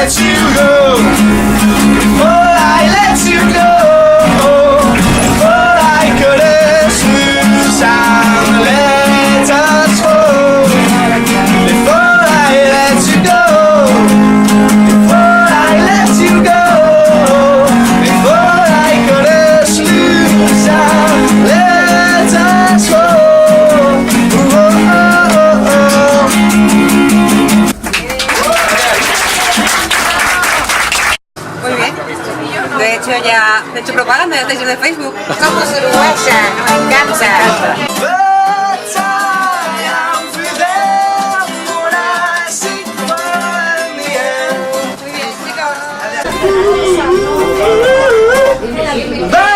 let you go, before I let you go, before I couldn't lose and let us fall, before I let you go, before I let you go, before I couldn't lose and let us fall. Muy bien. De hecho ya he hecho propaganda, ya estáis en el Facebook. Somos uruguayas, nos encanta. But I am for them when I see fire in the end. Muy bien, chicos. But